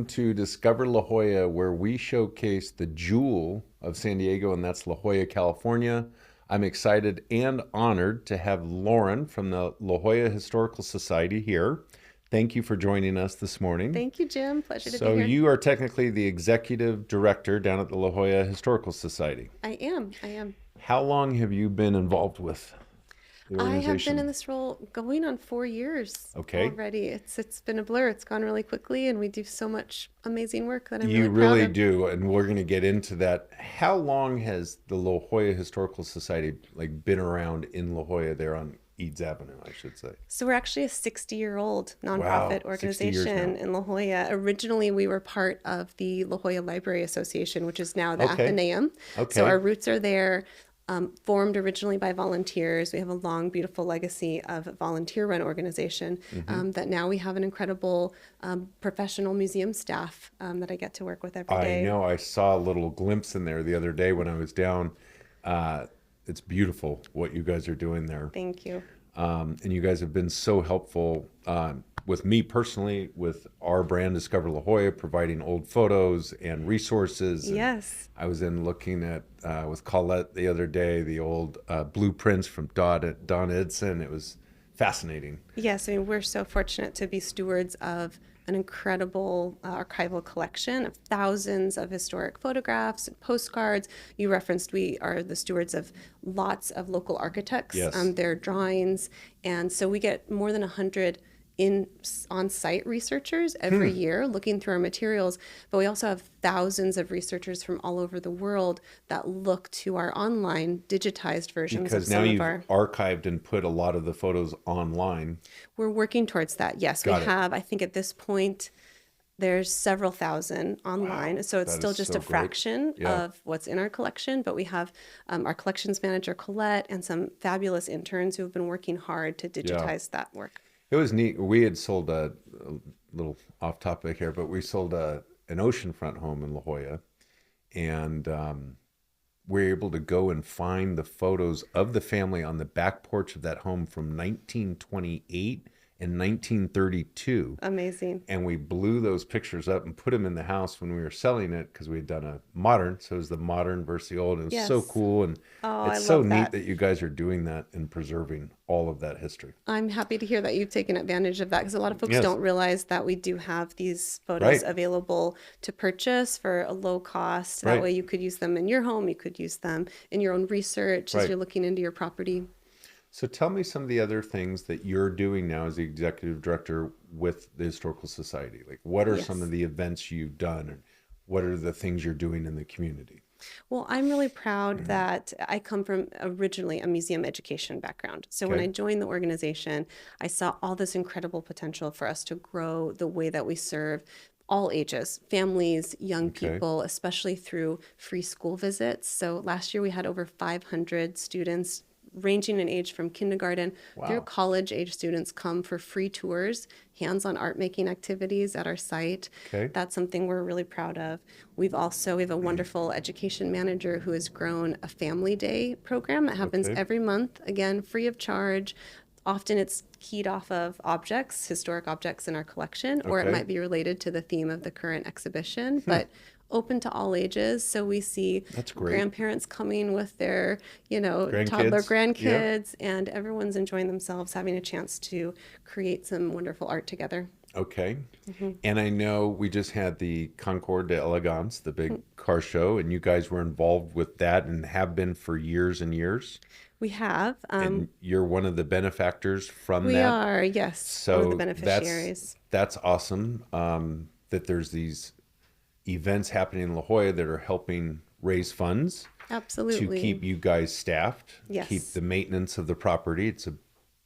welcome to Discover La Jolla, where we showcase the jewel of San Diego, and that's La Jolla, California. I'm excited and honored to have Lauren from the La Jolla Historical Society here. Thank you for joining us this morning. Thank you, Jim. Pleasure to be So here. you are technically the executive director down at the La Jolla Historical Society. I am. I am. How long have you been involved with the I have been in organization? this role going on 4 years Okay. already. It's been a blur. It's gone really quickly, and we do so much amazing work that I'm You really proud really of. do, and we're going to get into that. How long has the La Jolla Historical Society been around in La Jolla there on Eads Avenue, I should say? So we're actually a 60-year-old Wow, nonprofit 60 years organization now. in La Jolla. Originally, we were part of the La Jolla Library Association, which is now the Okay. Athenaeum. So Okay. our roots are there. Formed originally by volunteers. We have a long, beautiful legacy of volunteer-run organization that now we have an incredible professional museum staff that I get to work with every I day. know I saw a little glimpse in there the other day when I was down. Uh, it's beautiful what you guys are doing there. Thank you. And you guys have been so helpful with me personally, with our brand Discover La Jolla, providing old photos and resources. And Yes. I was in looking at with Colette the other day the old blueprints from Don Edson. It was fascinating. Yes, I mean, we're so fortunate to be stewards of an incredible archival collection of thousands of historic photographs and postcards. You referenced we are the stewards of lots of local architects, Yes. their drawings. And so we get more than 100 on-site researchers every year looking through our materials, but we also have thousands of researchers from all over the world that look to our online digitized versions of Because now some of you've our. archived and put a lot of the photos online. We're working towards that. Yes, we Got it. have. I think at this point, there's several thousand online. Wow, So it's that still is just so a great. fraction Yeah. of what's in our collection, but we have our collections manager, Colette, and some fabulous interns who have been working hard to Yeah. digitize that work. It was neat. We had sold a little off topic here, but we sold an oceanfront home in La Jolla, and we were able to go and find the photos of the family on the back porch of that home from 1928 and 1932. Amazing. And we blew those pictures up and put them in the house when we were selling it because we had done a modern. So it was the modern versus the old. It was so Yes. cool. And Oh, I it's so love neat that. that you guys are doing that and preserving all of that history. I'm happy to hear that you've taken advantage of that because a lot of folks Yes. don't realize that we do have these photos Right. available to purchase for a low cost. That Right. way you could use them in your home, you could use them in your own research as Right. you're looking into your property. So tell me some of the other things that you're doing now as the executive director with the Historical Society. Like, what are some Yes. of the events you've done, and what are the things you're doing in the community? Well, I'm really proud that I come from originally a museum education background. So when I Okay. joined the organization, I saw all this incredible potential for us to grow the way that we serve all ages, families, young Okay. people, especially through free school visits. So last year we had over 500 students ranging in age from kindergarten through Wow. college age students come for free tours, hands-on art making activities at our site. Okay. That's something we're really proud of. We have a wonderful education manager who has grown a family day program that happens Okay. every month, again, free of charge. Often it's keyed off of objects, historic objects in our collection, or it Okay. might be related to the theme of the current exhibition, but open to all ages. So we see That's great. grandparents coming with their, toddler Grandkids. Yeah. grandkids, and everyone's enjoying themselves, having a chance to create some wonderful art together. Okay. And I know we just had the Concours d'Elegance, the big car show, and you guys were involved with that and have been for years and years. We have. And you're one of the benefactors from We that. are, yes, one of So the beneficiaries. that's awesome that there's these events happening in La Jolla that are helping raise funds to Absolutely. keep you guys staffed, Yes. keep the maintenance of the property. It's a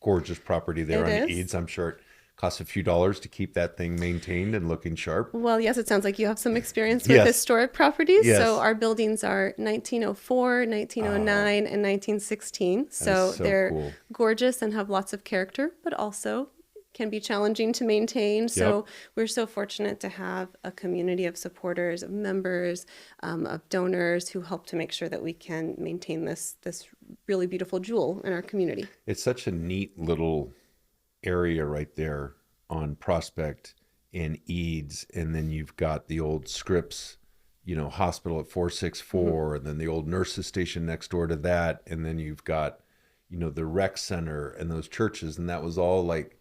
gorgeous property there It on is. Eads. I'm sure it costs a few dollars to keep that thing maintained and looking sharp. Well, yes, it sounds like you have some experience with Yes. historic properties. Yes. So our buildings are 1904, 1909, and 1916. So so they're cool. gorgeous and have lots of character, but also can be challenging to maintain. So we're so fortunate to have a community of supporters, of members, of donors who help to make sure that we can maintain this really beautiful jewel in our community. It's such a neat little area right there on Prospect and Eads, and then you've got the old Scripps, hospital at 464, and then the old nurses station next door to that, and then you've got, the rec center and those churches, and that was all like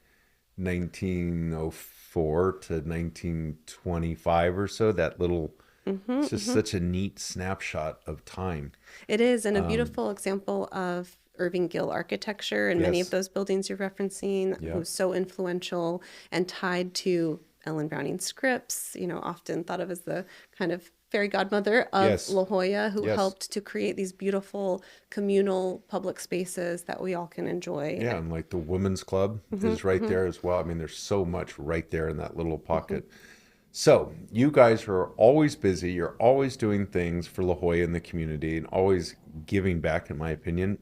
1904 to 1925 or so. That little, it's just such a neat snapshot of time. It is, and a beautiful example of Irving Gill architecture and many of Yes. those buildings you're referencing, Yeah. who's so influential and tied to Ellen Browning Scripps, often thought of as the kind of fairy godmother of Yes. La Jolla, who Yes. helped to create these beautiful communal public spaces that we all can enjoy. Yeah, and like the women's club is right there as well. I mean, there's so much right there in that little pocket. So you guys are always busy. You're always doing things for La Jolla and the community, and always giving back, in my opinion.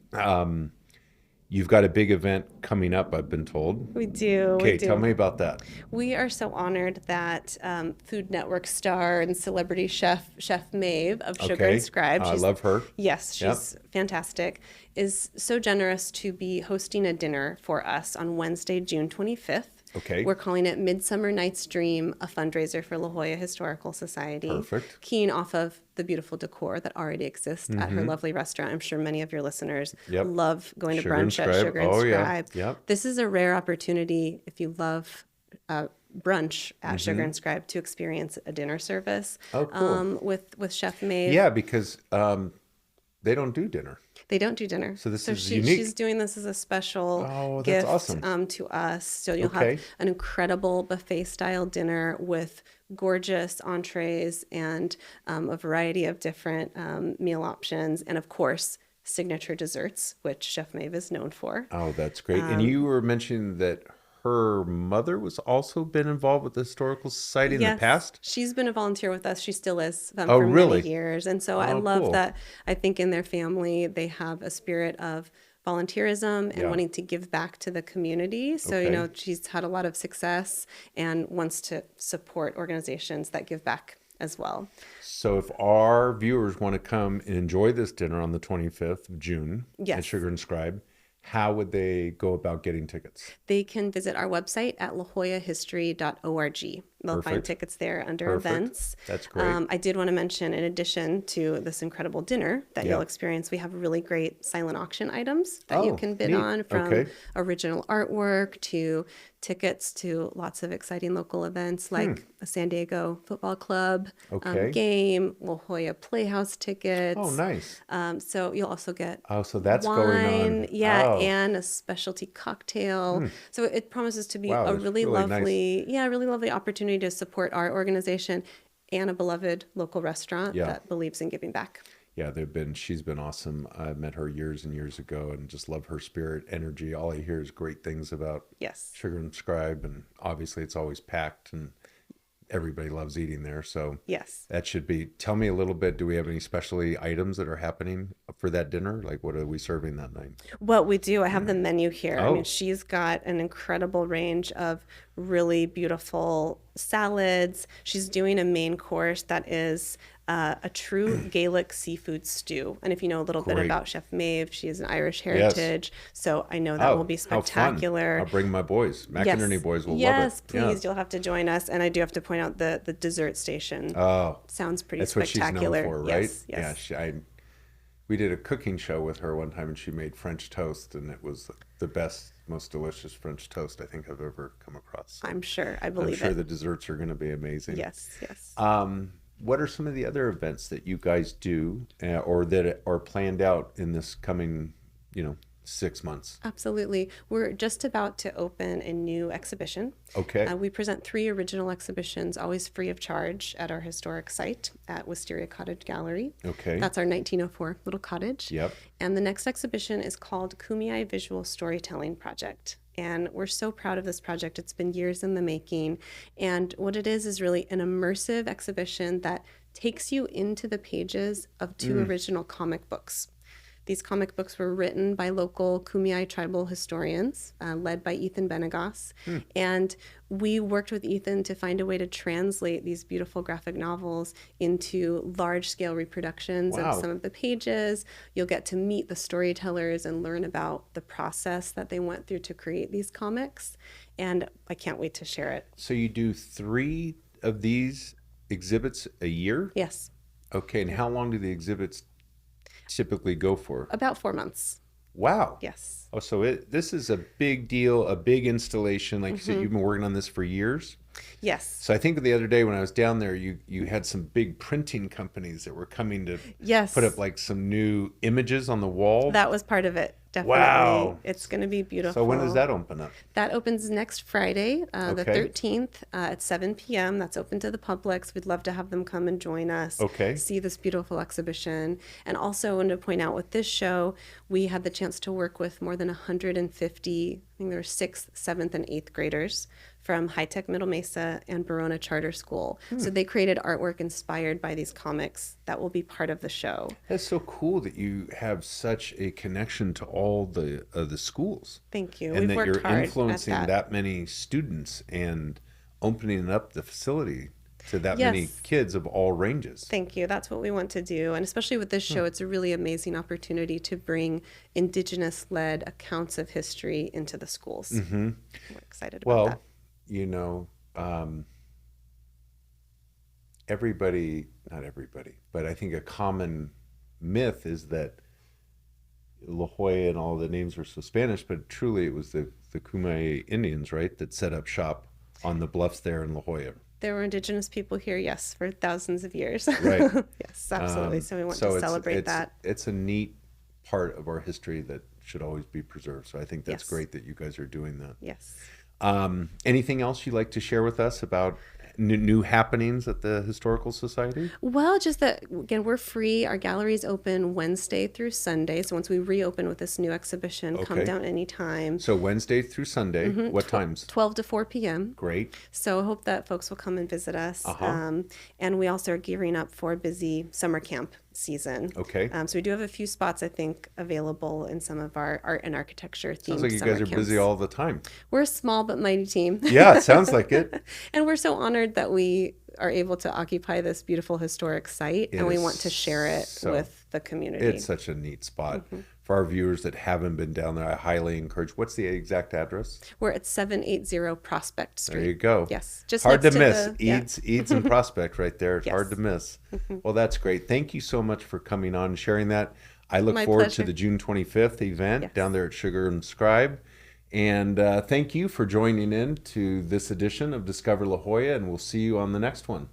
You've got a big event coming up, I've been told. We do. Okay, We do. tell me about that. We are so honored that Food Network star and celebrity Chef Maeve of Sugar Okay, and Scribe. I love her. Yes, she's fantastic. Is so generous to be hosting a dinner for us on Wednesday, June 25th. Okay. We're calling it Midsummer Night's Dream, a fundraiser for La Jolla Historical Society. Perfect. Keying off of the beautiful decor that already exists at her lovely restaurant. I'm sure many of your listeners Yep. love going to Sugar and brunch at Scribe. Sugar and Oh, yeah. Scribe. Yep. This is a rare opportunity if you love brunch at Sugar and Scribe to experience a dinner service Oh, cool. with Chef Maeve. Yeah, because they don't do dinner. They don't do dinner. So this is unique. She's doing this as a special Oh, that's gift awesome. to us. So you'll Okay. have an incredible buffet-style dinner with gorgeous entrees and a variety of different meal options. And of course, signature desserts, which Chef Maeve is known for. Oh, that's great. And you were mentioning that her mother was also been involved with the Historical Society in the past? She's been a volunteer with us. She still is Oh, for really? many years. And so I Oh, love cool. that. I think in their family, they have a spirit of volunteerism and Yeah. wanting to give back to the community. So, Okay. she's had a lot of success and wants to support organizations that give back as well. So if our viewers want to come and enjoy this dinner on the 25th of June at Yes. Sugar and Scribe, how would they go about getting tickets? They can visit our website at lajollahistory.org. They'll find Perfect. tickets there under Perfect. events. That's great. I did want to mention, in addition to this incredible dinner that Yeah. you'll experience, we have really great silent auction items that you Oh, can bid neat. on, from Okay. original artwork to tickets to lots of exciting local events like a San Diego football club Okay. game, La Jolla Playhouse tickets. Oh, nice. So you'll also get Oh, so that's wine, going on. yeah, Oh. and a specialty cocktail. So it promises to be Wow, a that's really really nice. lovely, really lovely opportunity to support our organization and a beloved local restaurant Yeah. that believes in giving back. Yeah, she's been awesome. I met her years and years ago and just love her spirit, energy. All I hear is great things about Yes. Sugar and Scribe, and obviously it's always packed and everybody loves eating there. So Yes. that should be. Tell me a little bit. Do we have any specialty items that are happening for that dinner? Like, what are we serving that night? Well, we do. I have the menu here. I Oh. mean, she's got an incredible range of really beautiful salads. She's doing a main course that is a true Gaelic seafood stew. And if you know a little bit Great. about Chef Maeve, she is an Irish heritage. So I know that will be how fun. spectacular. I'll bring my boys. McInerney boys will love it. Yes, please. Yeah. You'll have to join us. And I do have to point out the dessert station. Oh, Sounds pretty that's what she's spectacular. known for, right? Yes, yes. Yeah, we did a cooking show with her one time, and she made French toast, and it was the best, most delicious French toast I think I've ever come across. So I'm sure. I I'm believe sure it. the desserts are going to be amazing. Yes, yes. What are some of the other events that you guys do, or that are planned out in this coming, 6 months? Absolutely. We're just about to open a new exhibition. Okay. We present 3 original exhibitions, always free of charge, at our historic site at Wisteria Cottage Gallery. Okay. That's our 1904 little cottage. Yep. And the next exhibition is called Kumeyaay Visual Storytelling Project. And we're so proud of this project. It's been years in the making. And what it is really an immersive exhibition that takes you into the pages of 2 original comic books. These comic books were written by local Kumeyaay tribal historians, led by Ethan Benegas. And we worked with Ethan to find a way to translate these beautiful graphic novels into large-scale reproductions Wow. of some of the pages. You'll get to meet the storytellers and learn about the process that they went through to create these comics. And I can't wait to share it. So you do 3 of these exhibits a year? Yes, Okay, and how long do the exhibits typically go for? about 4 months. Wow. Yes. Oh, so this is a big deal, a big installation. Like you said, you've been working on this for years. Yes. So I think the other day when I was down there, you had some big printing companies that were coming to Yes. put up like some new images on the wall. That was part of it. Definitely. Wow. It's going to be beautiful. So when does that open up? That opens next Friday, the Okay. 13th at 7 p.m. That's open to the public. So we'd love to have them come and join us. Okay. See this beautiful exhibition. And also, I wanted to point out with this show, we had the chance to work with more than 150, I think there were 6th, 7th, and 8th graders from High Tech Middle Mesa and Verona Charter School. So they created artwork inspired by these comics that will be part of the show. That's so cool that you have such a connection to all the schools. Thank you. And We've that worked you're hard influencing at that many students and opening up the facility to that many Yes. kids of all ranges. Thank you. That's what we want to do. And especially with this show, it's a really amazing opportunity to bring Indigenous-led accounts of history into the schools. We're excited about Well, that. you know, not everybody, but I think a common myth is that La Jolla and all the names were so Spanish, but truly it was the Kumeyaay Indians, right, that set up shop on the bluffs there in La Jolla. There were Indigenous people here, yes, for thousands of years. Right. Yes, absolutely. So we want So to it's- celebrate it's- that. It's a neat part of our history that should always be preserved. So I think that's Yes. great that you guys are doing that. Yes. Anything else you'd like to share with us about new happenings at the Historical Society? Well, just that, again, we're free. Our gallery is open Wednesday through Sunday. So once we reopen with this new exhibition, come Okay. down anytime, So Wednesday through Sunday, what times? 12 to 4 p.m. Great. So I hope that folks will come and visit us. Uh-huh. And we also are gearing up for a busy summer camp season. Okay. So we do have a few spots, I think, available in some of our art and architecture themed Sounds like you summer guys are busy camps. all the time. We're a small but mighty team. Yeah, it sounds like it. And we're so honored that we are able to occupy this beautiful historic site, and we is want to share it so- with the community. It's such a neat spot. For our viewers that haven't been down there, I highly encourage. What's the exact address? We're at 780 Prospect Street. There you go. Yes, just hard to next miss. the- yeah. Eads and Prospect right there. It's hard to Yes. miss. Well, that's great. Thank you so much for coming on and sharing that. I look My forward pleasure. to the June 25th event Yes. down there at Sugar and Scribe. And thank you for joining in to this edition of Discover La Jolla, and we'll see you on the next one.